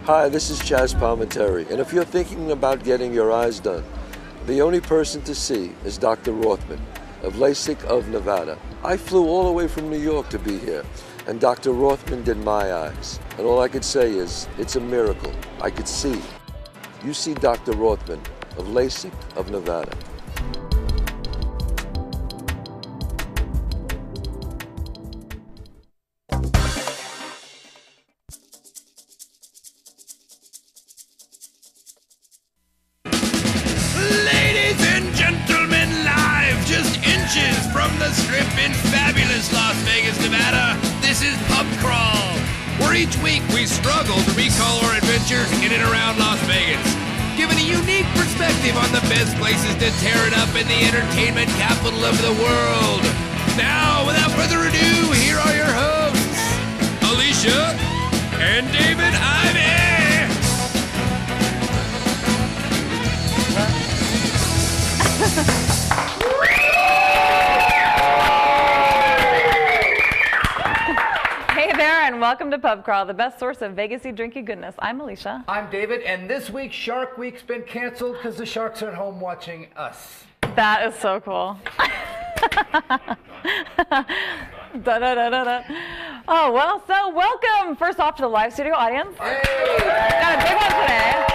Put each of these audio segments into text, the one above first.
Hi, this is Chaz Palminteri, and if you're thinking about getting your eyes done, the only person to see is Dr. Rothman of LASIK of Nevada. I flew all the way from New York to be here, and Dr. Rothman did my eyes. And all I could say is, it's a miracle. I could see. You see Dr. Rothman of LASIK of Nevada. From the Strip in fabulous Las Vegas, Nevada, this is Pub Crawl, where each week we struggle to recall our adventures in and around Las Vegas, giving a unique perspective on the best places to tear it up in the entertainment capital of the world. Now, without further ado, here are your hosts, Alicia and David Ivey. And welcome to Pub Crawl, the best source of Vegas-y drinky goodness. I'm Alicia. I'm David, and this week Shark Week's been canceled because the sharks are at home watching us. That is so cool. Da, da, da, da, da. Oh, well, so welcome first off to the live studio audience. Hey. Got a big one today.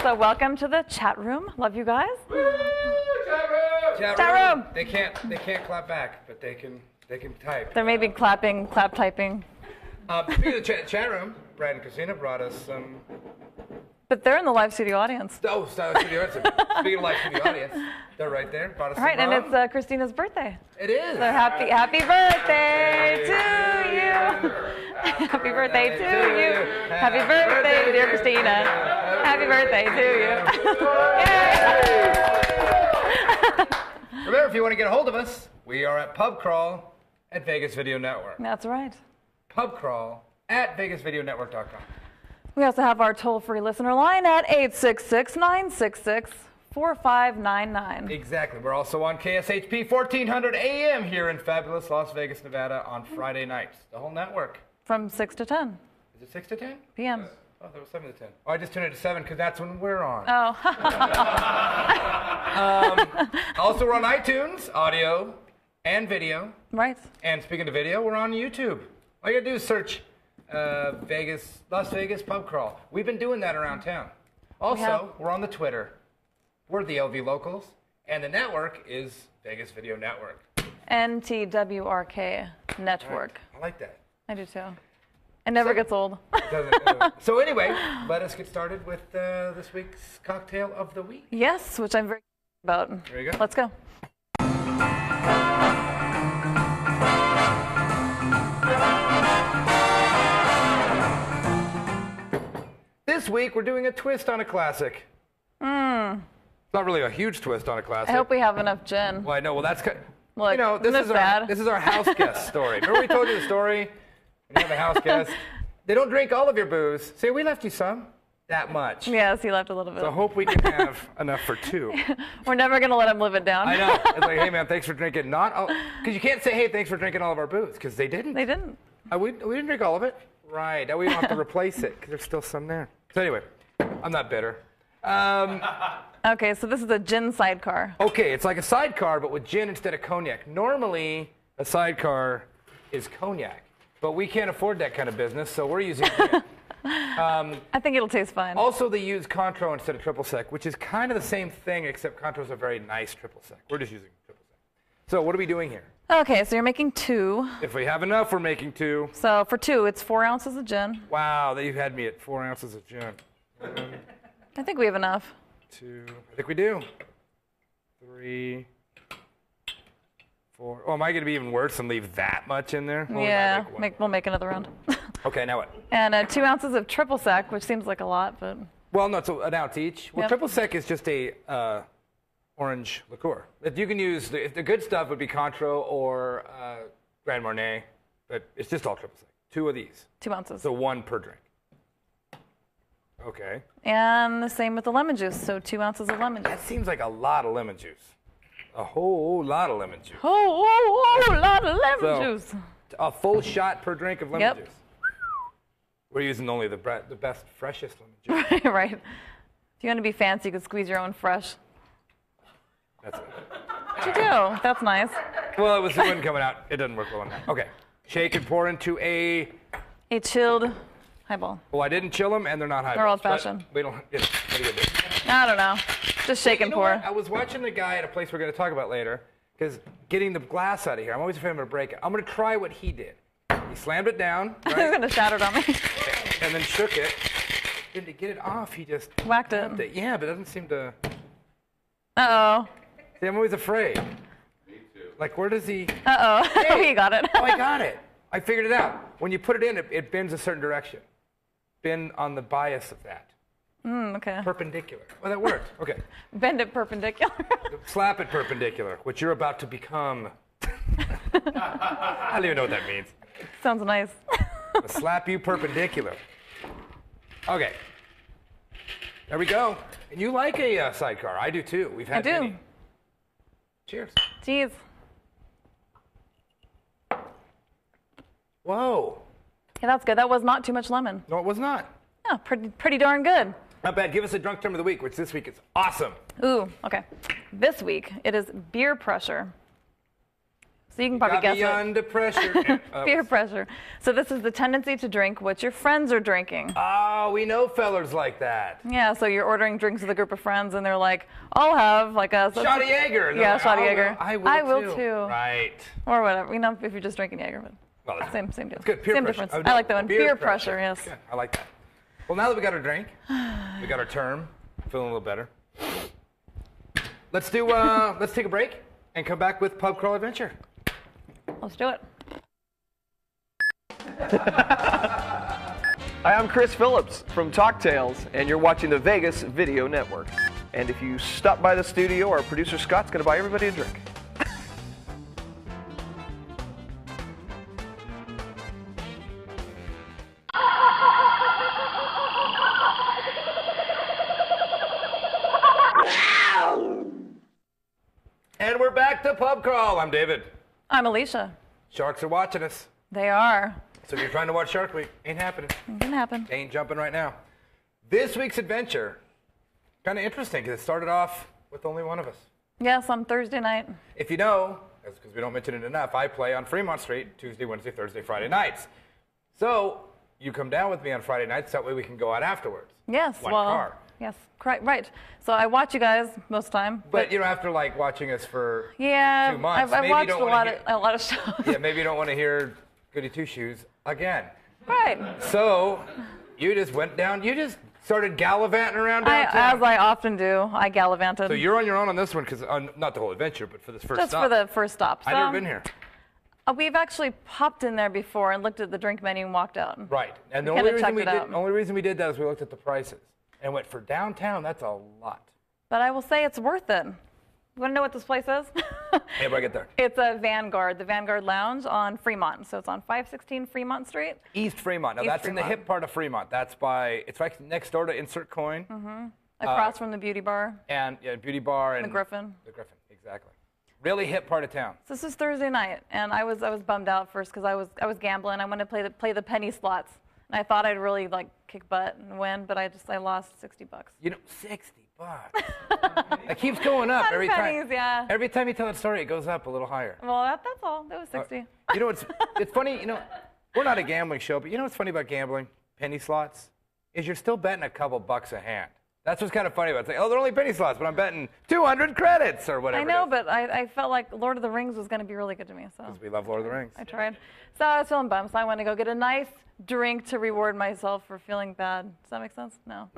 So welcome to the chat room. Love you guys. Woo, Chat room. They can't clap back, but they can type. There may be clap typing. Speaking of the chat room, Brad and Christina brought us some. But they're in the live studio audience. Oh, studio audience. Speaking of live studio audience, they're right there. Brought us All right, some and it's Christina's birthday. It is. So happy birthday to you. Happy birthday to you. Happy birthday, dear Christina. Happy birthday to you. Remember, if you want to get a hold of us, we are at Pub Crawl at Vegas Video Network. That's right. Pub Crawl at VegasVideoNetwork.com. We also have our toll-free listener line at 866-966-4599. Exactly. We're also on KSHP 1400 AM here in fabulous Las Vegas, Nevada on Friday nights. The whole network. From 6 to 10. Is it 6 to 10? p.m. Oh, that was 7 to 10. Oh, I just tuned it to 7 because that's when we're on. Oh. Also, we're on iTunes, audio and video. Right. And speaking of video, we're on YouTube. All you gotta do is search Las Vegas Pub Crawl. We've been doing that around town. Also, we're on the Twitter. We're the LV Locals, and the network is Vegas Video Network. NTWRK Network. I like that. I do too. It never gets old. So anyway, let us get started with this week's cocktail of the week. Yes, which I'm very about. There you go. Let's go. This week, we're doing a twist on a classic. It's not really a huge twist on a classic. I hope we have enough gin. Well, I know. Well, that's Look, you know, this is our house guest story. Remember we told you the story? When you have a house guest, they don't drink all of your booze. Say, we left you some. That much. Yes, he left a little bit. So I hope we can have enough for two. We're never going to let him live it down. I know. It's like, hey, man, thanks for drinking. Because you can't say, hey, thanks for drinking all of our booze, because they didn't. They didn't. We didn't drink all of it. Right. Now we don't have to replace it, because there's still some there. So anyway, I'm not bitter. Okay, so this is a gin sidecar. Okay, it's like a sidecar, but with gin instead of cognac. Normally, a sidecar is cognac, but we can't afford that kind of business, so we're using gin. I think it'll taste fine. Also, they use Cointreau instead of triple sec, which is kind of the same thing, except Cointreau's a very nice triple sec. We're just using triple sec. So what are we doing here? Okay, so you're making 2. If we have enough, we're making 2. So for 2, it's 4 ounces of gin. Wow, you've had me at 4 ounces of gin. I think we have enough. 2, I think we do. 3, 4. Oh, am I going to be even worse and leave that much in there? Yeah, we'll make another round. Okay, now what? And 2 ounces of triple sec, which seems like a lot, but... Well, no, it's an ounce each. Well, Yep. triple sec is just a orange liqueur. If you can use, the good stuff would be Cointreau or Grand Marnier, but it's just all triple sec. 2 of these. 2 ounces. So 1 per drink. Okay. And the same with the lemon juice, so 2 ounces of lemon juice. That seems like a lot of lemon juice. A whole lot of lemon juice. Oh, a lot of lemon juice. A full shot per drink of lemon juice. We're using only the best, freshest lemon juice. Right. If you want to be fancy, you could squeeze your own fresh. That's it. What you do? That's nice. Well, it wasn't coming out. It doesn't work well enough. Okay. Shake and pour into a chilled highball. Well, I didn't chill them, and they're not highballs. They're old-fashioned. We don't. What do you do? I don't know. Just shake and pour. What? I was watching the guy at a place we're going to talk about later, because getting the glass out of here, I'm always afraid I'm going to break it. I'm going to try what he did. He slammed it down. Right? He's going to shatter it on me. And then shook it. Then to get it off, he just whacked it. Yeah, but it doesn't seem to. Uh-oh. See, I'm always afraid. Me too. Like, where does he? Uh-oh. Hey, you got it. Oh, I got it. I figured it out. When you put it in, it bends a certain direction. Bend on the bias of that. Okay. Perpendicular. Well, that worked. Okay. Bend it perpendicular. Slap it perpendicular, which you're about to become. I don't even know what that means. Sounds nice. I'll slap you perpendicular. Okay. There we go. And you like a sidecar. I do too. We've had many. Cheers. Cheers. Whoa. Yeah, that's good. That was not too much lemon. No, it was not. Yeah, pretty darn good. Not bad. Give us a drunk term of the week, which this week is awesome. Ooh, okay. This week, it is beer pressure. So you can probably guess it. Under pressure. Beer pressure. So this is the tendency to drink what your friends are drinking. Oh, we know fellers like that. Yeah, so you're ordering drinks with a group of friends, and they're like, I'll have like a... Shot of Jaeger. Yeah, shot of Jaeger. I will too. Right. Or whatever. You know, if you're just drinking Jaeger. But well, same deal. It's good. Peer same pressure. difference. I like that one. Beer pressure, yes. Good. I like that. Well, now that we got our drink, we got our term, feeling a little better. Let's take a break and come back with Pub Crawl Adventure. Let's do it. Hi, I'm Chris Phillips from Talk Tales, and you're watching the Vegas Video Network. And if you stop by the studio, our producer Scott's going to buy everybody a drink. And we're back to Pub Crawl. I'm David. I'm Alicia. Sharks are watching us. They are. So if you're trying to watch Shark Week, ain't happening. It can happen. Ain't jumping right now. This week's adventure, kind of interesting because it started off with only one of us. Yes, on Thursday night. If you know, that's because we don't mention it enough, I play on Fremont Street Tuesday, Wednesday, Thursday, Friday nights. So you come down with me on Friday nights, that way we can go out afterwards. Yes, One well, car. yes, right. So I watch you guys most of the time. But you don't have to like watching us for 2 months. I've watched a lot of shows. Yeah, maybe you don't want to hear Goody Two Shoes again. Right. So you just went down, you just started gallivanting around downtown. As I often do, I gallivanted. So you're on your own on this one, because not the whole adventure, but for this first Just stop. for the first stop. I've never been here. We've actually popped in there before and looked at the drink menu and walked out. Right. And the only reason we did that is we looked at the prices and went, for downtown, that's a lot. But I will say it's worth it. You want to know what this place is? Hey, before I get there. It's a Vanguard, the Vanguard Lounge on Fremont. So it's on 516 Fremont Street. East Fremont. Now, that's Fremont. in the hip part of Fremont. That's it's right next door to Insert Coin. Mm-hmm. Across from the Beauty Bar. And Beauty Bar. And the Griffin. The Griffin, exactly. Really hip part of town. So this is Thursday night, and I was bummed out first because I was gambling. I wanted to play the penny slots, and I thought I'd really like kick butt and win, but I lost $60. You know, $60. It keeps going up every pennies, time. Yeah. Every time you tell that story, it goes up a little higher. Well, that's all. That was 60. You know, it's funny. You know, we're not a gambling show, but you know what's funny about gambling? Penny slots is you're still betting a couple bucks a hand. That's what's kind of funny about it. It's like, oh, they're only penny slots, but I'm betting 200 credits or whatever. I know, but I felt like Lord of the Rings was going to be really good to me. So. Because we love Lord of the Rings. I tried. So I was feeling bummed, so I went to go get a nice drink to reward myself for feeling bad. Does that make sense? No.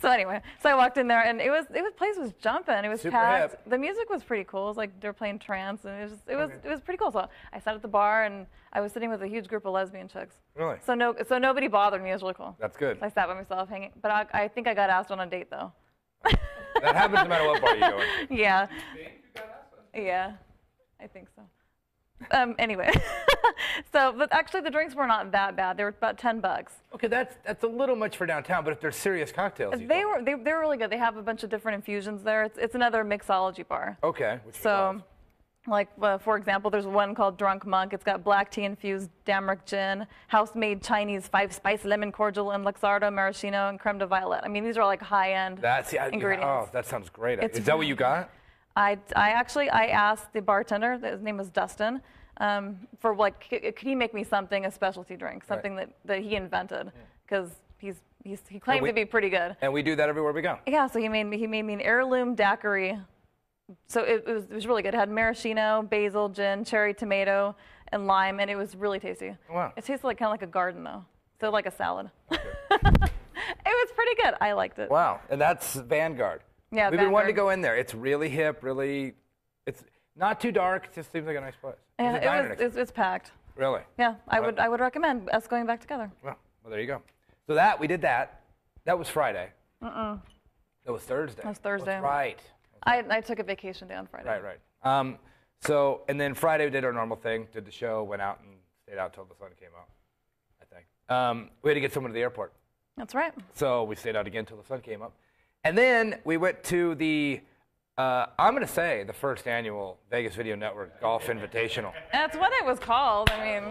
So anyway, so I walked in there, and the place was jumping. It was super packed. hip. The music was pretty cool. It was like they were playing trance, and it was pretty cool. So I sat at the bar, and I was sitting with a huge group of lesbian chicks. Really? So nobody bothered me. It was really cool. That's good. So I sat by myself hanging, but I think I got asked on a date though. That happens no matter what bar you go in. Yeah. Yeah, I think so. Anyway, but actually the drinks were not that bad. They were about $10. Okay, that's a little much for downtown, but if they're serious cocktails, they were really good. They have a bunch of different infusions there. It's another mixology bar. Okay. So, Like, for example, there's one called Drunk Monk. It's got black tea infused Damric gin, house-made Chinese 5-spice lemon cordial, and Luxardo, maraschino, and creme de violet. I mean, these are like high-end ingredients. Oh, that sounds great. Is that what you got? I asked the bartender, his name was Dustin, for like, could he make me something, a specialty drink, something that he invented, because he claimed to be pretty good. And we do that everywhere we go. Yeah, so he made me an heirloom daiquiri. So it was really good. It had maraschino, basil, gin, cherry tomato, and lime, and it was really tasty. Wow. It tasted like kind of like a garden though, so like a salad. Okay. It was pretty good. I liked it. Wow, and that's Vanguard. Yeah, We've been wanting to go in there. It's really hip, it's not too dark. It just seems like a nice place. Yeah, it's packed. Really? Yeah, I would recommend us going back together. Well, there you go. So we did that. That was Friday. That was Thursday. That was Thursday. That's right. I took a vacation day on Friday. Right. So, and then Friday we did our normal thing, did the show, went out and stayed out till the sun came out, I think. We had to get someone to the airport. That's right. So we stayed out again till the sun came up. And then we went to the, I'm going to say, the first annual Vegas Video Network Golf Invitational. That's what it was called. I mean.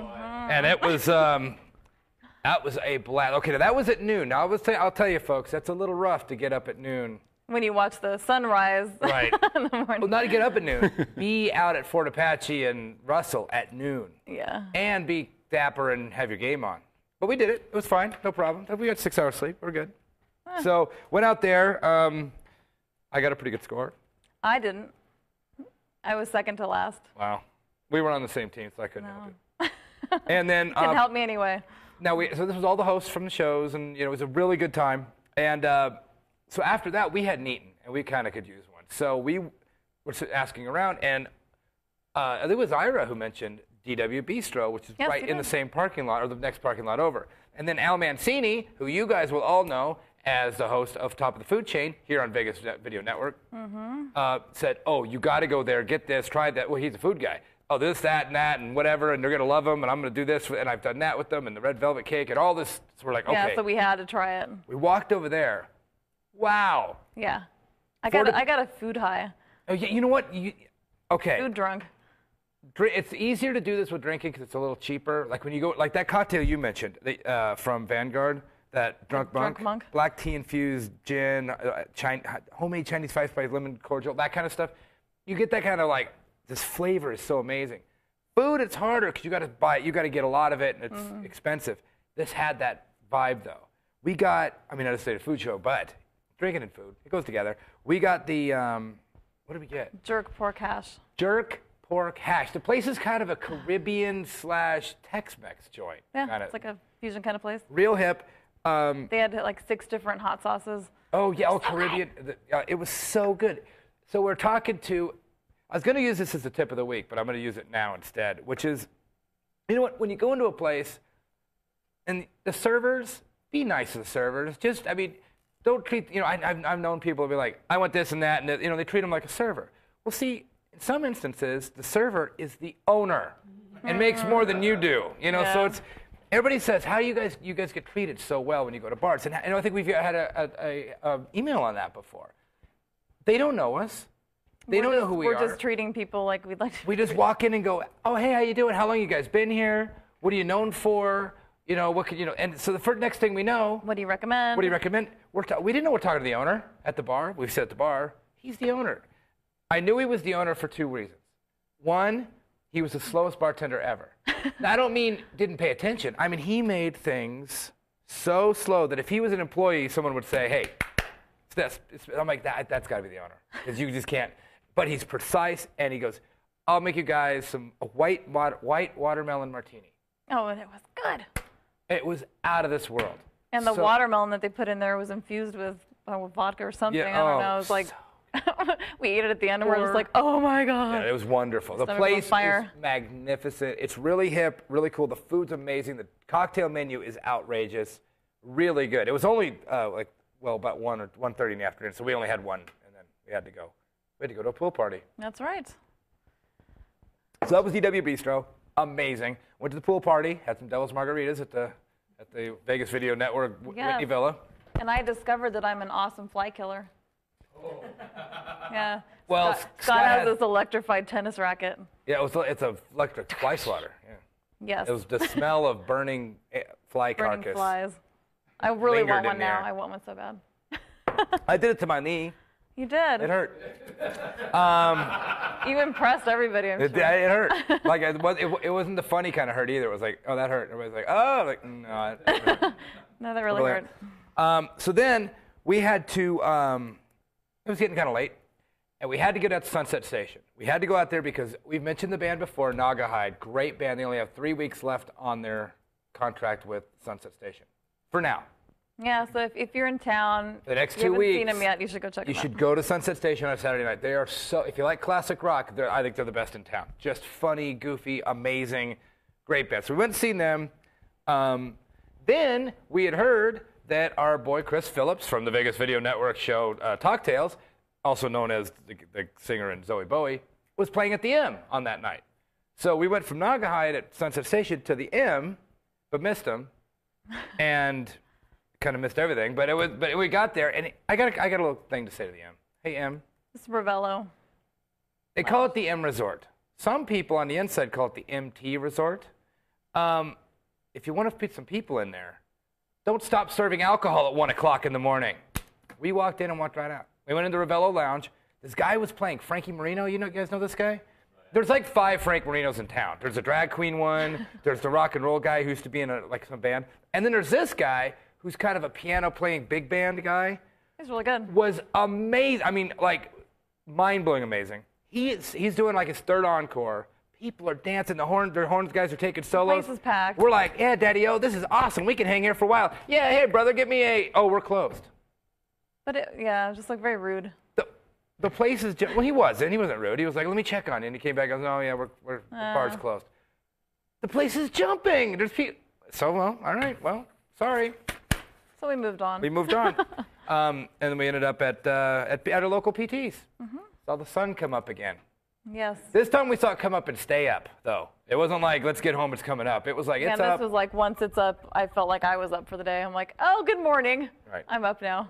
And it was, that was a blast. Okay, now that was at noon. Now I'll tell you, folks, that's a little rough to get up at noon. When you watch the sunrise right. in the morning. Well, not to get up at noon. Be out at Fort Apache and Russell at noon. Yeah. And be dapper and have your game on. But we did it. It was fine. No problem. We got 6 hours sleep. We're good. So went out there. I got a pretty good score. I didn't. I was second to last. Wow. We were on the same team, so I couldn't help it. And then it helped me anyway. So this was all the hosts from the shows, and it was a really good time. And so after that, we hadn't eaten, and we kind of could use one. So we were asking around, and I think it was Ira who mentioned DW Bistro, which is right in the same parking lot, or the next parking lot over. And then Al Mancini, who you guys will all know as the host of Top of the Food Chain here on Vegas Video Network, said, oh, you got to go there, get this, try that. Well, he's a food guy. Oh, this, that, and whatever, and they're going to love them, and I'm going to do this, and I've done that with them, and the red velvet cake, and all this. So we're like, okay. Yeah, so we had to try it. We walked over there. Wow. Yeah. I got a food high. Oh, yeah, you know what? Okay. Food drunk. It's easier to do this with drinking because it's a little cheaper. Like when you go, like that cocktail you mentioned from Vanguard, that Drunk Monk, black tea infused gin, homemade Chinese 5-spice lemon cordial, that kind of stuff. You get that kind of like, this flavor is so amazing. Food, it's harder because you got to buy it, you got to get a lot of it, and it's expensive. This had that vibe though. We got, I mean, I just say a food show, but drinking and food, it goes together. We got the, what did we get? Jerk pork hash. Jerk pork hash. The place is kind of a Caribbean / Tex-Mex joint. Yeah, it's like a fusion kind of place. Real hip. They had like 6 different hot sauces. Oh, yeah, Caribbean. It was so good. So we're talking to, I was going to use this as the tip of the week, but I'm going to use it now instead, which is, you know what, when you go into a place and the servers, be nice to the servers. Just, I mean, don't treat, I've known people who be like, I want this and that, and they treat them like a server. Well, see, in some instances, the server is the owner and makes more than you do, so it's, everybody says, how do you guys get treated so well when you go to bars? And I think we've had a email on that before. They don't know us. They don't know who we are. We're just treating people like we'd like to. We just walk in and go, oh, hey, how you doing? How long you guys been here? What are you known for? What could And so the next thing we know. What do you recommend? What do you recommend? We didn't know we're talking to the owner at the bar. We said at the bar, he's the owner. I knew he was the owner for 2 reasons. One, he was the slowest bartender ever. Now, I don't mean didn't pay attention. I mean, he made things so slow that if he was an employee, someone would say, hey, it's this. I'm like, that's got to be the owner. Because you just can't. But he's precise, and he goes, I'll make you guys a white watermelon martini. Oh, and it was good. It was out of this world. And the watermelon that they put in there was infused with vodka or something. Yeah, I don't know. It was like, we ate it at the end, and we're just like, oh, my God. Yeah, it was wonderful. The place is magnificent. It's really hip, really cool. The food's amazing. The cocktail menu is outrageous. Really good. It was only, about 1 or 1:30 in the afternoon, so we only had one, and then we had to go. We had to go to a pool party. That's right. So that was DW Bistro. Amazing. Went to the pool party. Had some Devil's Margaritas at the Vegas Video Network Whitney Villa. And I discovered that I'm an awesome fly killer. Oh. Yeah. Well, Scott has this electrified tennis racket. Yeah, it's a electric fly swatter. Yeah. Yes. It was the smell of burning fly Burning carcass. flies. I really want lingered one in now. there. I want one so bad. I did it to my knee. You did. It hurt. You impressed everybody, I'm It sure. hurt. Like it wasn't the funny kind of hurt either. It was like, oh, that hurt. Everybody's like, oh, like no. It hurt. No, that really hurt. So then we had to. It was getting kind of late, and we had to get out to Sunset Station. We had to go out there because we've mentioned the band before, Lagasse. Great band. They only have 3 weeks left on their contract with Sunset Station. For now. Yeah, so if you're in town, The next you 2 haven't weeks, seen them yet, you should go check You them should out. go to Sunset Station on a Saturday night. They are so, if you like classic rock, I think they're the best in town. Just funny, goofy, amazing, great band. So we went and seen them. Then we had heard that our boy Chris Phillips from the Vegas Video Network show Talk Tales, also known as the singer in Zoe Bowie, was playing at the M on that night. So we went from Lagasse at Sunset Station to the M, but missed him, and kind of missed everything. But we got there, and I got a little thing to say to the M. Hey M. It's Ravello. They call it the M Resort. Some people on the inside call it the MT Resort. If you want to put some people in there, don't stop serving alcohol at 1 o'clock in the morning. We walked in and walked right out. We went into Ravello Lounge. This guy was playing Frankie Marino. You guys know this guy? There's like 5 Frank Marinos in town. There's a drag queen one. There's the rock and roll guy who used to be in some band. And then there's this guy who's kind of a piano playing big band guy. He's really good. Was amazing. I mean, like, mind-blowing amazing. He's doing like his 3rd encore. People are dancing. Their horns guys are taking solos. place is packed. We're like, yeah, Daddy-O, this is awesome. We can hang here for a while. Yeah, hey, brother, get me a... Oh, we're closed. But it just like very rude. The place is... Well, he wasn't. He wasn't rude. He was like, let me check on you. And he came back and goes, oh, yeah, the bar's closed. The place is jumping. There's people... So, well, all right, well, sorry. So we moved on. We moved on. And then we ended up at our local PTs. Saw the sun come up again. Yes. This time we saw it come up and stay up, though. It wasn't like, let's get home, it's coming up. It was like, it's up. This was like, once it's up, I felt like I was up for the day. I'm like, oh, good morning. Right. I'm up now.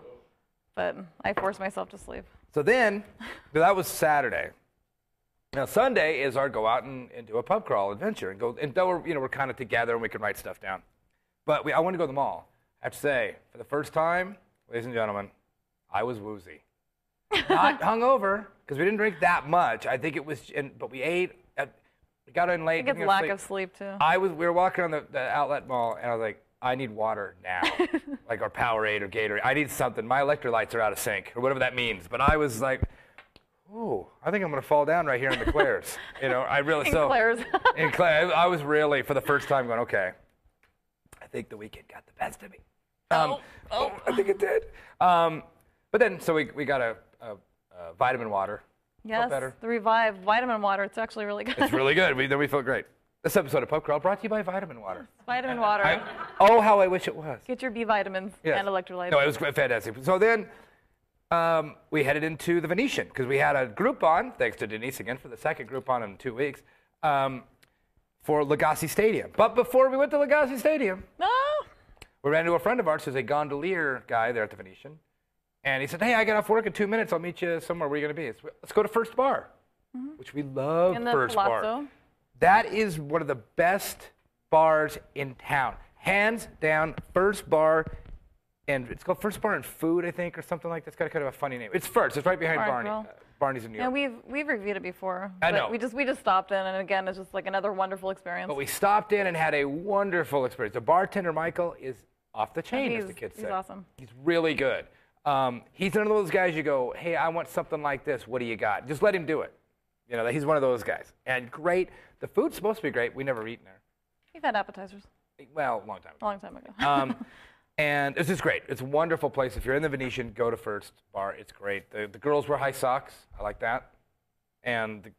But I forced myself to sleep. So then, that was Saturday. Now, Sunday is our go out and do a pub crawl adventure. And though we're kind of together and we can write stuff down. But I want to go to the mall. I have to say, for the first time, ladies and gentlemen, I was woozy. Not hungover, because we didn't drink that much. I think it was, but we ate. We got in late. I think it's lack of sleep, too. We were walking on the outlet mall, and I was like, I need water now. Like our Powerade or Gatorade. I need something. My electrolytes are out of sync, or whatever that means. But I was like, ooh, I think I'm going to fall down right here in the Claire's. I really, Claire's. In Claire, I was really, for the first time, going, okay, I think the weekend got the best of me. I think it did. But then, so we got a vitamin water. Yes, Felt better. the Revive vitamin water. It's actually really good. It's really good. Then we felt great. This episode of Pub Crawl brought to you by Vitamin Water. Vitamin water. How I wish it was. Get your B vitamins and electrolytes. No, it was fantastic. So then we headed into the Venetian because we had a Groupon, thanks to Denise again for the second Groupon in 2 weeks, for Lagasse Stadium. But before we went to Lagasse Stadium, we ran into a friend of ours who's a gondolier guy there at the Venetian. And he said, hey, I get off work in 2 minutes. I'll meet you somewhere. Where are you going to be? Let's go to First Bar, which we love. In the First Palazzo. Bar. That is one of the best bars in town. Hands down, First Bar. And it's called First Bar and Food, I think, or something like that. It's got kind of a funny name. It's First. It's right behind Barney's in New York. Yeah, we've reviewed it before. I know. We just stopped in, and again, it's just like another wonderful experience. But we stopped in and had a wonderful experience. The bartender, Michael, is off the chain, as the kids say. He's awesome. He's really good. He's one of those guys you go, hey, I want something like this. What do you got? Just let him do it. He's one of those guys. And great. The food's supposed to be great. We never eaten there. We've had appetizers. Well, a long time ago. A long time ago. And it's just great. It's a wonderful place. If you're in the Venetian, go to First Bar. It's great. The girls wear high socks. I like that. And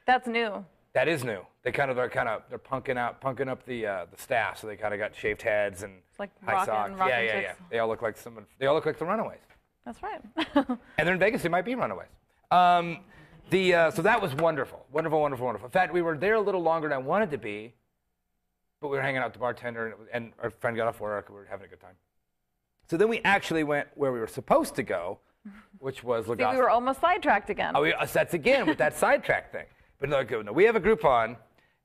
That's new. That is new. They're punking up the staff, so they kind of got shaved heads and It's like high socks. rockin' Yeah. chicks. They all look like the Runaways. That's right. And they're in Vegas. They might be Runaways. So that was wonderful. Wonderful. In fact, we were there a little longer than I wanted to be, but we were hanging out with the bartender, and our friend got off work. We were having a good time. So then we actually went where we were supposed to go, which was Lagasse. See, we were almost sidetracked again. Oh, that's again with that sidetrack thing. But no, we have a Groupon,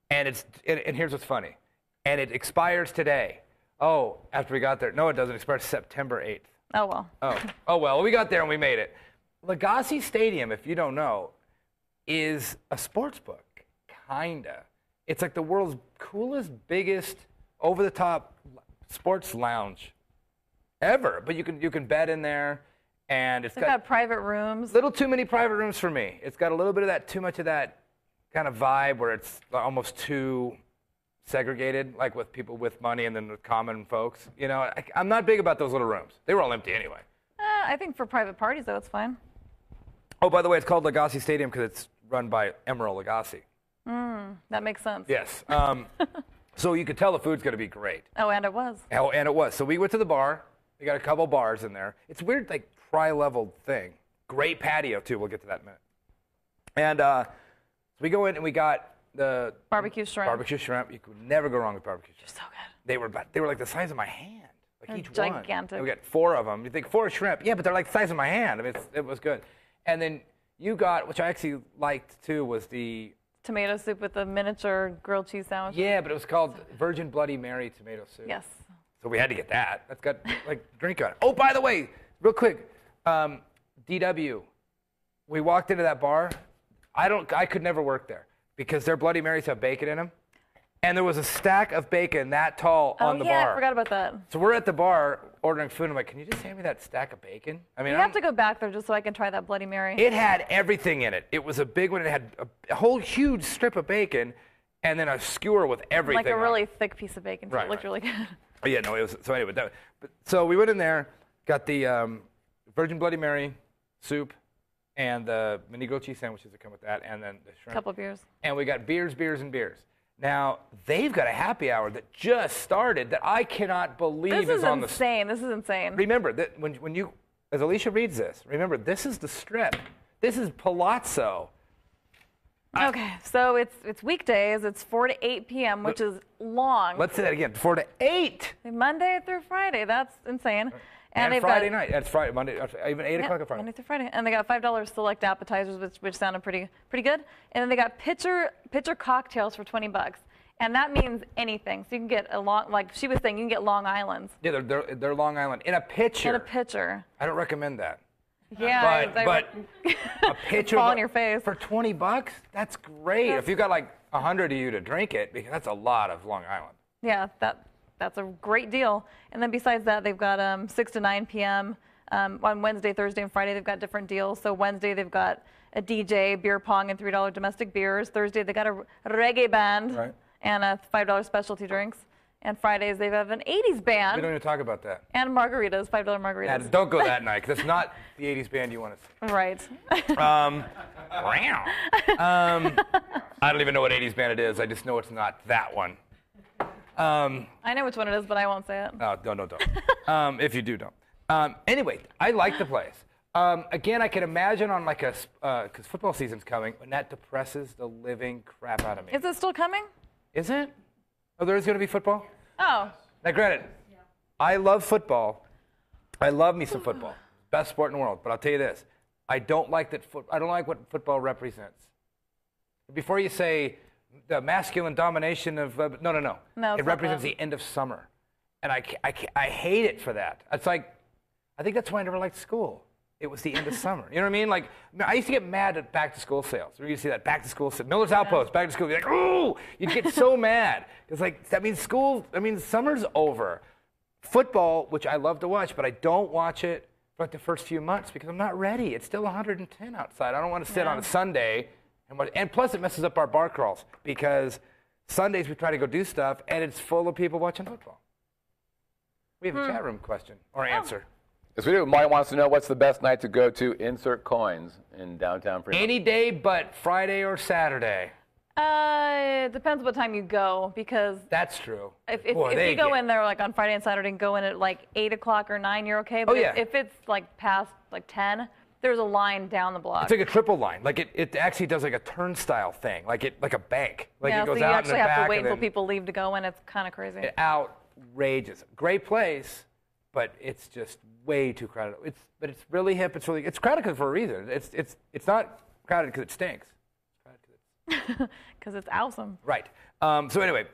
and here's what's funny. And it expires today. Oh, after we got there. No, it doesn't. It expires September 8th. Oh, well. Oh, well, we got there and we made it. Lagasse Stadium, if you don't know, is a sports book, kinda. It's like the world's coolest, biggest, over-the-top sports lounge ever. But you can bet in there, and it's got private rooms. Little too many private rooms for me. It's got a little bit of that, too much of that kind of vibe where it's almost too segregated, like with people with money and then with common folks. You know, I'm not big about those little rooms. They were all empty anyway. I think for private parties, though, it's fine. Oh, by the way, it's called Lagasse Stadium because it's run by Emeril Lagasse. That makes sense. Yes. So you could tell the food's going to be great. Oh, and it was. Oh, and it was. So we went to the bar. We got a couple bars in there. It's a weird, like, tri-level thing. Great patio, too. We'll get to that in a minute. And so we go in and we got the barbecue shrimp. Barbecue shrimp. You could never go wrong with barbecue shrimp. They're so good. They were like the size of my hand. Like They're each gigantic. one. And we got 4 of them. You think 4 shrimp? Yeah, but they're like the size of my hand. I mean, it was good. And then you got, which I actually liked too, was the tomato soup with the miniature grilled cheese sandwich. Yeah, but it was called Virgin Bloody Mary tomato soup. Yes. So we had to get that. That's got like drink on it. Oh, by the way, real quick, DW. We walked into that bar. I could never work there because their Bloody Marys have bacon in them. And there was a stack of bacon that tall on the bar. Oh, yeah, I forgot about that. So we're at the bar ordering food. I'm like, can you just hand me that stack of bacon? I mean, you have to go back there just so I can try that Bloody Mary. It had everything in it. It was a big one. It had a whole huge strip of bacon and then a skewer with everything like a on really it. thick piece of bacon. So Right, it looked really good. Oh, yeah, no, it was. So anyway, so we went in there, got the Virgin Bloody Mary soup and the mini grilled cheese sandwiches that come with that, and then the shrimp. Couple beers. And we got beers. Now, they've got a happy hour that just started that I cannot believe is on the... This is insane. This is insane. Remember, that when you, as Alicia reads this, remember, this is the Strip. This is Palazzo. Okay, so it's weekdays. It's 4 to 8 p.m., which is long. Let's say that again, 4 to 8. Monday through Friday. That's insane. And Friday night. That's Friday, Monday, even 8 o'clock on Friday. Monday through Friday. And they got $5 select appetizers, which sounded pretty good. And then they got pitcher cocktails for $20. And that means anything. So you can get a long, like she was saying, you can get Long Islands. Yeah, they're Long Island. In a pitcher. In a pitcher. I don't recommend that. Yeah, but a pitcher fall in your face. For $20, that's great. If you got like 100 of you to drink it, because that's a lot of Long Island. Yeah, that's a great deal. And then besides that, they've got 6 to 9 p.m. On Wednesday, Thursday, and Friday, they've got different deals. So Wednesday, they've got a DJ, beer pong, and $3 domestic beers. Thursday, they got a reggae band and a $5 specialty drinks. And Fridays, they have an 80s band. We don't even talk about that. And margaritas, $5 margaritas. Yeah, don't go that night, because it's not the 80s band you want to see. Right. I don't even know what 80s band it is. I just know it's not that one. I know which one it is, but I won't say it. Oh, don't. If you do, don't. Anyway, I like the place. Again, I can imagine on like because football season's coming, and that depresses the living crap out of me. Is it still coming? Is it? Oh, there is going to be football? Oh. Now, granted, I love football. I love me some football. Best sport in the world. But I'll tell you this. I don't like what football represents. Before you say the masculine domination of... No. It represents the end of summer. And I hate it for that. It's like, I think that's why I never liked school. It was the end of summer. You know what I mean? Like, I used to get mad at back-to-school sales. You see that back-to-school sale. Miller's Outpost, back to school. You're like, ooh! You'd get so mad. It's like, that means summer's over. Football, which I love to watch, but I don't watch it for like the first few months because I'm not ready. It's still 110 outside. I don't want to sit on a Sunday. And plus, it messes up our bar crawls because Sundays we try to go do stuff, and it's full of people watching football. We have a chat room question or answer. Yes, we do. Marty wants to know what's the best night to go to insert coins in downtown Fremont. Any day but Friday or Saturday. It depends what time you go because... That's true. If you go in there like on Friday and Saturday and go in at like 8 o'clock or 9, you're okay. But if it's like past like 10, there's a line down the block. It's like a triple line. Like it actually does like a turnstile thing. Like a bank. Like it goes so you out actually in the have back to wait until people leave to go in. It's kind of crazy. Outrageous. Great place. but it's just way too crowded. But it's really hip. It's crowded for a reason. It's not crowded because it stinks. Because it's awesome. Right. So anyway,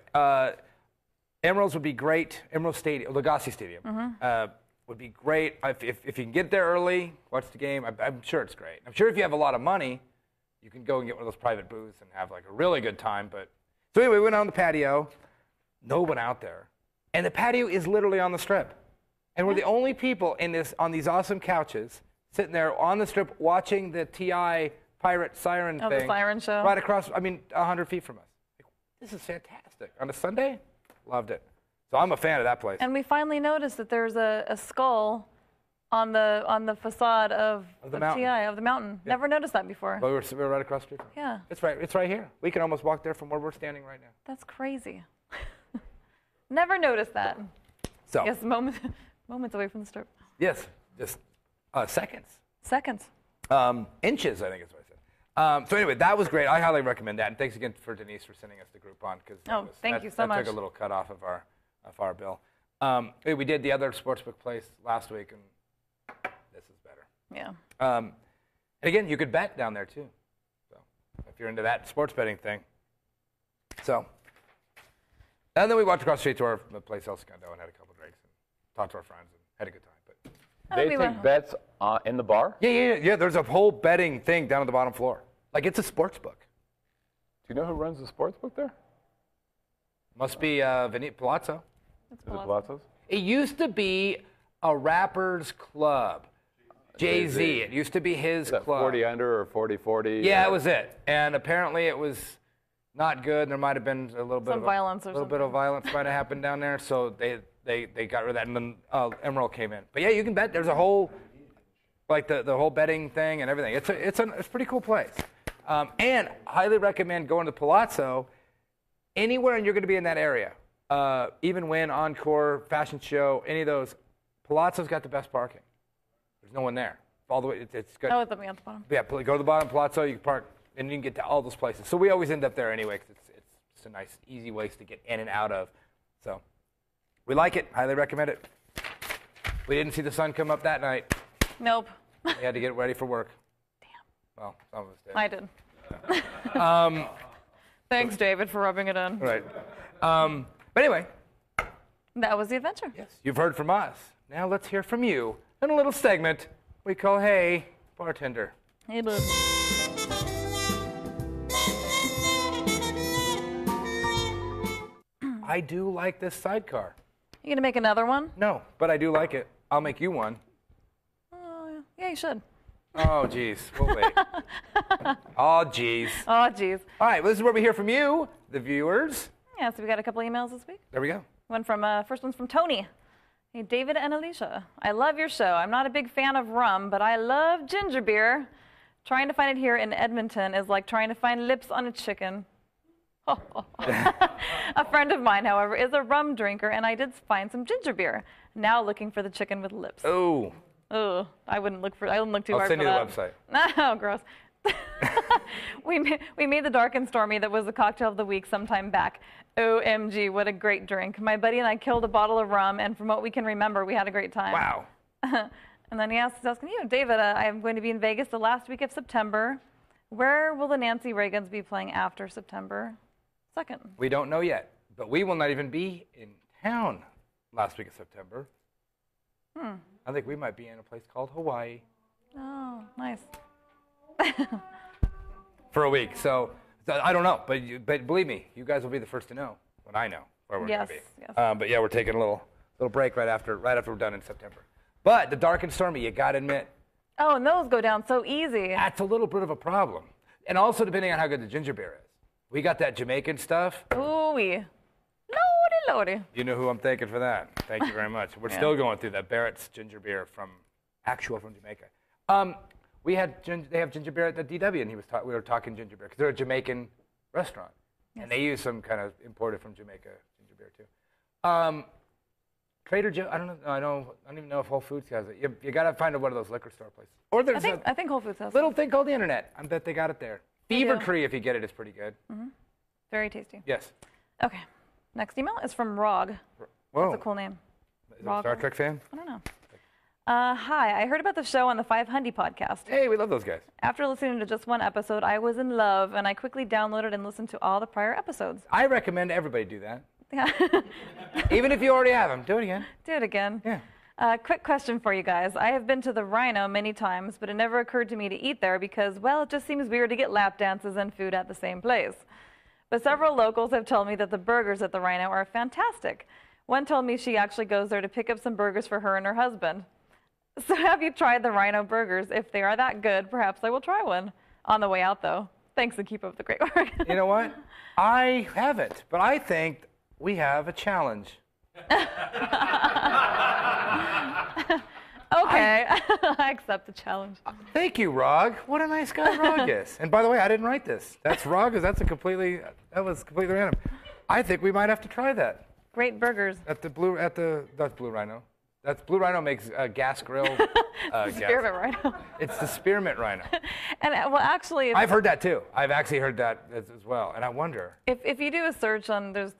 Emeralds would be great. Emerald Stadium, Lagasse Stadium, would be great. If you can get there early, watch the game, I'm sure it's great. I'm sure if you have a lot of money, you can go and get one of those private booths and have like a really good time. But so anyway, we went out on the patio. No one out there. And the patio is literally on the strip. And we're the only people on these awesome couches sitting there on the strip watching the TI pirate siren thing. The siren show. Right across, 100 feet from us. This is fantastic. On a Sunday, loved it. So I'm a fan of that place. And we finally noticed that there's a skull on the facade of the mountain. Yeah. Never noticed that before. Well, we were right across the street. Yeah. It's right here. We can almost walk there from where we're standing right now. That's crazy. Never noticed that. So. Yes, moments away from the strip. Yes, just seconds. Seconds. Inches, I think is what I said. So anyway, that was great. I highly recommend that. And thanks again for Denise for sending us the Groupon. Thank you so much. That took a little cut off of our bill. We did the other sportsbook place last week, and this is better. Yeah. And again, you could bet down there too. So if you're into that sports betting thing. So. And then we walked across the street to our place El Segundo and had a couple of drinks and talked to our friends and had a good time. But they take bets in the bar? Yeah. There's a whole betting thing down on the bottom floor. Like it's a sports book. Do you know who runs the sports book there? Must be Palazzo. Is it Palazzo's? It used to be a rapper's club. Jay-Z. It used to be his club. 40 under or 40-40? Yeah, it was it. And apparently it was not good. There might have been a little bit of violence bit of violence might have happened down there. So they got rid of that, and then Emerald came in. But yeah, you can bet. There's a whole the whole betting thing and everything. It's a pretty cool place. And highly recommend going to Palazzo anywhere, and you're going to be in that area. Even when Encore, Fashion Show, any of those, Palazzo's got the best parking. There's no one there. All the way, it's good. Oh, it's at the bottom. Yeah, go to the bottom, Palazzo. You can park. And you can get to all those places. So we always end up there anyway because it's a nice, easy place to get in and out of. So we like it. Highly recommend it. We didn't see the sun come up that night. Nope. We had to get ready for work. Damn. Well, some of us did. I did. Thanks, David, for rubbing it in. Right. But anyway. That was the adventure. Yes. You've heard from us. Now let's hear from you in a little segment we call Hey, Bartender. Hey, bud. I do like this sidecar. You gonna make another one? No, but I do like it. I'll make you one. Yeah, you should. Oh, geez. We'll wait. Oh, geez. Oh, geez. All right, well, this is where we hear from you, the viewers. Yeah, so we got a couple emails this week. There we go. First one's from Tony. Hey, David and Alicia. I love your show. I'm not a big fan of rum, but I love ginger beer. Trying to find it here in Edmonton is like trying to find lips on a chicken. A friend of mine, however, is a rum drinker, and I did find some ginger beer. Now looking for the chicken with lips. Oh. Oh, I wouldn't look too hard for that. I'll send you the website. No, gross. We made the Dark and Stormy that was the cocktail of the week sometime back. OMG, what a great drink. My buddy and I killed a bottle of rum, and from what we can remember, we had a great time. Wow. And then he's asking you, David, I am going to be in Vegas the last week of September. Where will the Nancy Reagans be playing after September 2nd? We don't know yet, but we will not even be in town last week of September. I think we might be in a place called Hawaii. Oh, nice. For a week. So I don't know, but believe me, you guys will be the first to know when I know where we're going to be. Yes. But yeah, we're taking a little break right after we're done in September. But the Dark and Stormy, you got to admit. Oh, and those go down so easy. That's a little bit of a problem. And also depending on how good the ginger beer is. We got that Jamaican stuff. Ooh-wee. Lordy. You know who I'm thanking for that. Thank you very much. We're still going through that Barrett's ginger beer from Jamaica. They have ginger beer at the DW, and we were talking ginger beer because they're a Jamaican restaurant, and they use some kind of imported from Jamaica ginger beer too. Trader Joe, I don't even know if Whole Foods has it. You got to find one of those liquor store places. Or there's I think Whole Foods has little thing called the internet. I bet they got it there. Fever Tree, if you get it, is pretty good. Mm-hmm. Very tasty. Yes. Okay. Next email is from Rog. Whoa. That's a cool name. Is a Star Trek fan? I don't know. Hi, I heard about the show on the 500 podcast. Hey, we love those guys. After listening to just one episode, I was in love, and I quickly downloaded and listened to all the prior episodes. I recommend everybody do that. Yeah. Even if you already have them, do it again. Do it again. Yeah. Quick question for you guys. I have been to the Rhino many times, but it never occurred to me to eat there because, well, it just seems weird to get lap dances and food at the same place. But several locals have told me that the burgers at the Rhino are fantastic. One told me she actually goes there to pick up some burgers for her and her husband. So have you tried the Rhino burgers? If they are that good, perhaps I will try one. On the way out, though. Thanks and keep up the great work. You know what? I haven't, but I think we have a challenge. Okay, I accept the challenge. Thank you, Rog. What a nice guy Rog is. And by the way, I didn't write this. That's Rog. That was completely random. I think we might have to try that. Great burgers. That's Blue Rhino. That's Blue Rhino makes gas grill. Spearmint Rhino. It's the Spearmint Rhino. And well, actually, I've heard that too. I've actually heard that as well. And I wonder if you do a search on, there's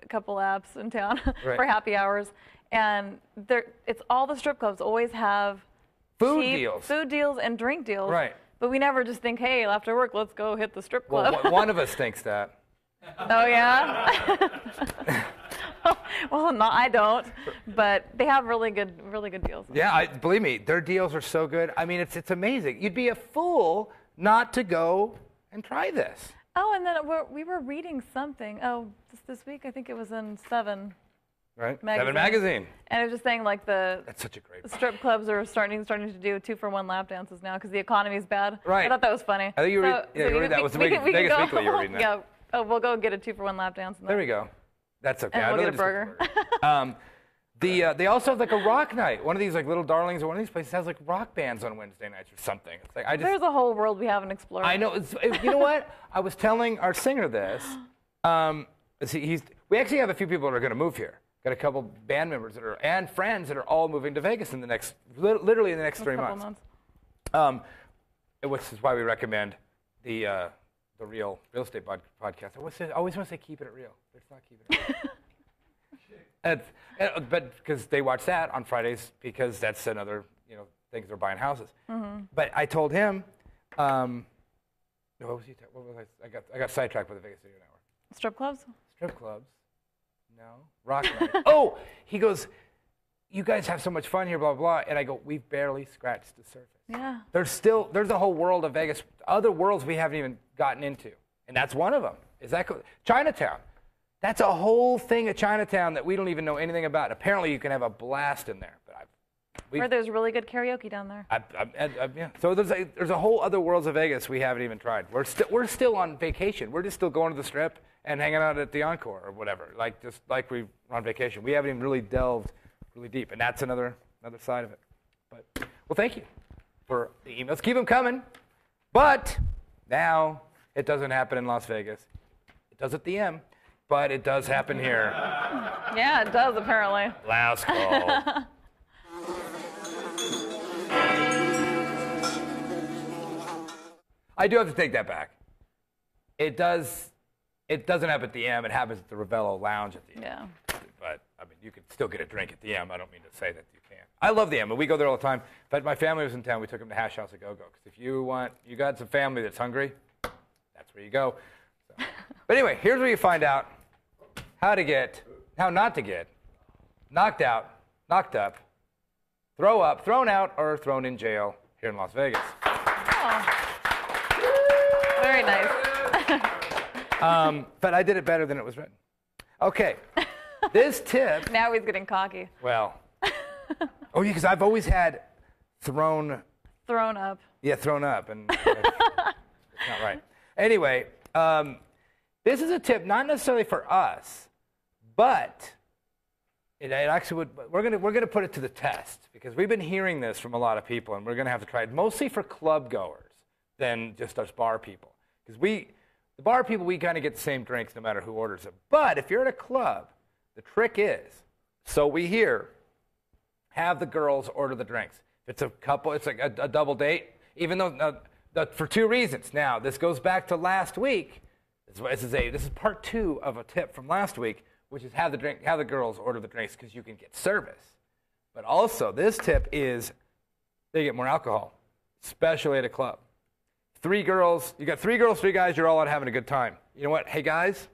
a couple apps in town right. for happy hours, and it's all the strip clubs always have food deals and drink deals. Right. But we never just think, hey, after work, let's go hit the strip club. Well, one of us thinks that. Oh yeah. Well, no, I don't, but they have really good deals. Yeah, believe me, their deals are so good. I mean, it's amazing. You'd be a fool not to go and try this. Oh, and then we were reading something. Oh, this week I think it was in Seven. Right. Magazine. Seven Magazine. And it was just saying like that's such a great strip clubs are starting to do 2-for-1 lap dances now because the economy's bad. Right. I thought that was funny. I think you read that. Was the Vegas Weekly you were reading that? Yeah. Oh, we'll go get a 2-for-1 lap dance. There we go. That's okay. And we'll get a burger. They also have like a rock night. One of these like Little Darlings or one of these places has like rock bands on Wednesday nights or something. It's like there's a whole world we haven't explored. I know. You know what? I was telling our singer this. We actually have a few people that are going to move here. Got a couple band members and friends that are all moving to Vegas in the next, literally in the next 3 months. Which is why we recommend the Real Estate podcast. I always want to say keep it real. Let's not keep it real. But because they watch that on Fridays because that's another things they're buying houses. Mm-hmm. But I told him, what was I got sidetracked with the Vegas Video Network. Strip clubs? Strip clubs. No. Rock night. Oh, he goes, you guys have so much fun here, blah, blah, blah. And I go, we've barely scratched the surface. Yeah. There's a whole world of Vegas, other worlds we haven't even gotten into. And that's one of them. Chinatown. That's a whole thing at Chinatown that we don't even know anything about. Apparently you can have a blast in there. Where there's really good karaoke down there. Yeah. So there's a whole other worlds of Vegas we haven't even tried. We're still on vacation. We're just still going to the Strip and hanging out at the Encore or whatever. Just like we're on vacation. We haven't even really delved really deep, and that's another side of it. But well, thank you for the emails. Keep them coming. But now it doesn't happen in Las Vegas. It does at the M, but it does happen here. Yeah, it does apparently. Last call. I do have to take that back. It doesn't happen at the M. It happens at the Ravello Lounge at the M. Yeah. But, I mean, you can still get a drink at the M. I don't mean to say that you can't. I love the M, and we go there all the time. In fact, my family was in town. We took them to Hash House at Go-Go. Because if you got some family that's hungry, that's where you go. So. But anyway, here's where you find out how not to get knocked out, knocked up, thrown out, or thrown in jail here in Las Vegas. Oh. Very nice. But I did it better than it was written. Okay. This tip. Now he's getting cocky. Well. Oh, yeah, because I've always had thrown up. Yeah, thrown up. And it's not right. Anyway, this is a tip not necessarily for us, but it actually would. We're gonna put it to the test because we've been hearing this from a lot of people, and we're gonna have to try it mostly for club goers than just us bar people. Because the bar people, we kind of get the same drinks no matter who orders them. But if you're at a club, the trick is, so we hear, have the girls order the drinks. If it's a couple, it's like a double date, even though for two reasons. Now, this goes back to last week. This is part 2 of a tip from last week. which is have the girls order the drinks because you can get service. But also, this tip is they get more alcohol, especially at a club. 3 girls, you got 3 girls, 3 guys, you're all out having a good time. You know what? Hey, guys,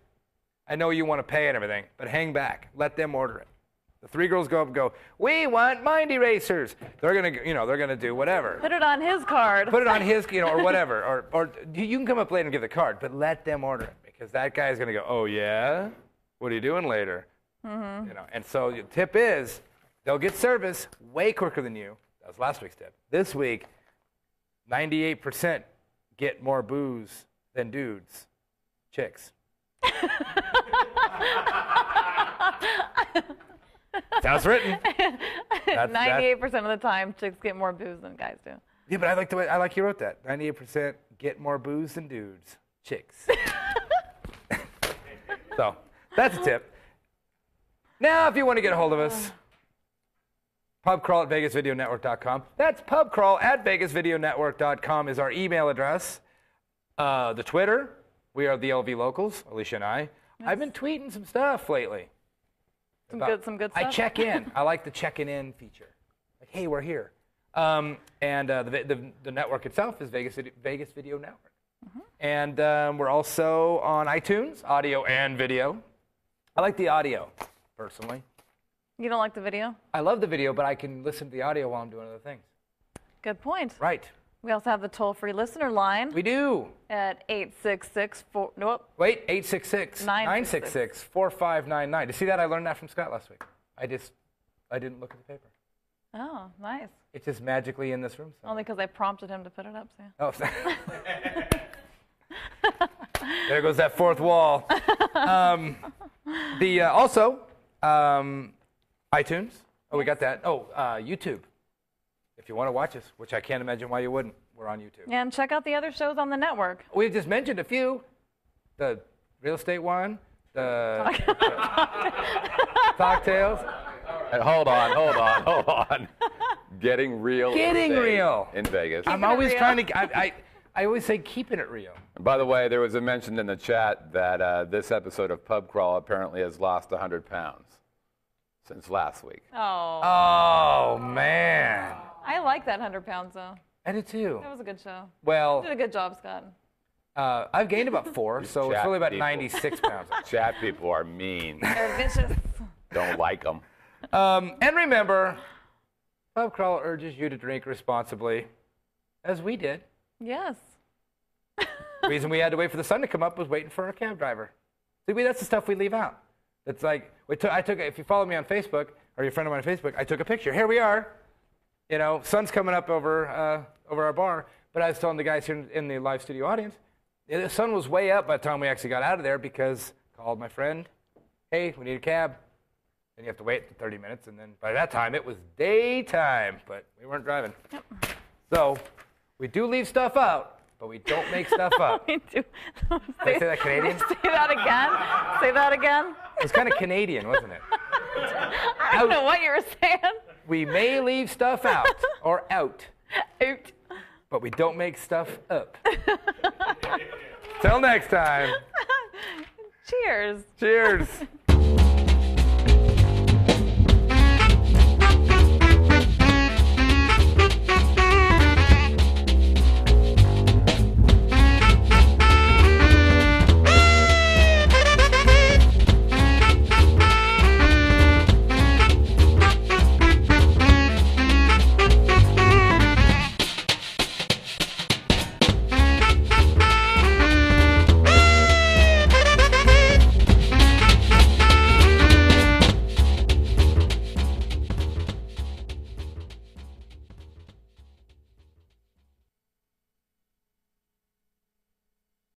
I know you want to pay and everything, but hang back. Let them order it. The 3 girls go up and go, we want mind erasers. They're gonna do whatever. Put it on his card. Put it on his, or whatever. Or you can come up later and give the card, but let them order it because that guy's gonna go, oh yeah, what are you doing later? Mm-hmm. And so the tip is, they'll get service way quicker than you. That was last week's tip. This week, 98% get more booze than dudes, chicks. Sounds written. 98% of the time, chicks get more booze than guys do. Yeah, but I like you wrote that. 98% get more booze than dudes, chicks. So that's a tip. Now, if you want to get a hold of us, pubcrawl@vegasvideonetwork.com. That's pubcrawl@vegasvideonetwork.com is our email address. The Twitter, we are the LV Locals, Alicia and I. Yes. I've been tweeting some stuff lately. Some good stuff. I check in. I like the checking in feature. Like, hey, we're here. And the network itself is Vegas Video Network. Mm-hmm. And we're also on iTunes, audio and video. I like the audio, personally. You don't like the video? I love the video, but I can listen to the audio while I'm doing other things. Good point. Right. We also have the toll-free listener line. We do. At 866-966-4599. You see that? I learned that from Scott last week. I didn't look at the paper. Oh, nice. It's just magically in this room. Only because I prompted him to put it up, so. Oh, there goes that fourth wall. Also, iTunes. Oh, we got that. Oh, YouTube. If you want to watch us, which I can't imagine why you wouldn't, we're on YouTube. And check out the other shows on the network. We've just mentioned a few. The real estate one, the Cocktails. Hold on. Getting real. Getting real. In Vegas. I'm always trying to, I always say keeping it real. By the way, there was a mention in the chat that this episode of Pub Crawl apparently has lost 100 pounds since last week. Oh, man. I like that 100 pounds, though. I did too. That was a good show. Well, you did a good job, Scott. I've gained about 4, so it's really about 96 pounds. Chat people are mean. They're vicious. Don't like them. And remember, Pub Crawl urges you to drink responsibly, as we did. Yes. The reason we had to wait for the sun to come up was waiting for our cab driver. See, that's the stuff we leave out. It's like, if you follow me on Facebook, or you're a friend of mine on Facebook, I took a picture. Here we are. Sun's coming up over our bar, but I was telling the guys here in the live studio audience, the sun was way up by the time we actually got out of there because I called my friend, hey, we need a cab. Then you have to wait for 30 minutes, and then by that time it was daytime, but we weren't driving. Yep. So we do leave stuff out, but we don't make stuff up. We do. Did I say that Canadian? Say that again. Say that again. It was kind of Canadian, wasn't it? I don't know what you were saying. We may leave stuff out or out. But we don't make stuff up. Till next time. Cheers. Cheers.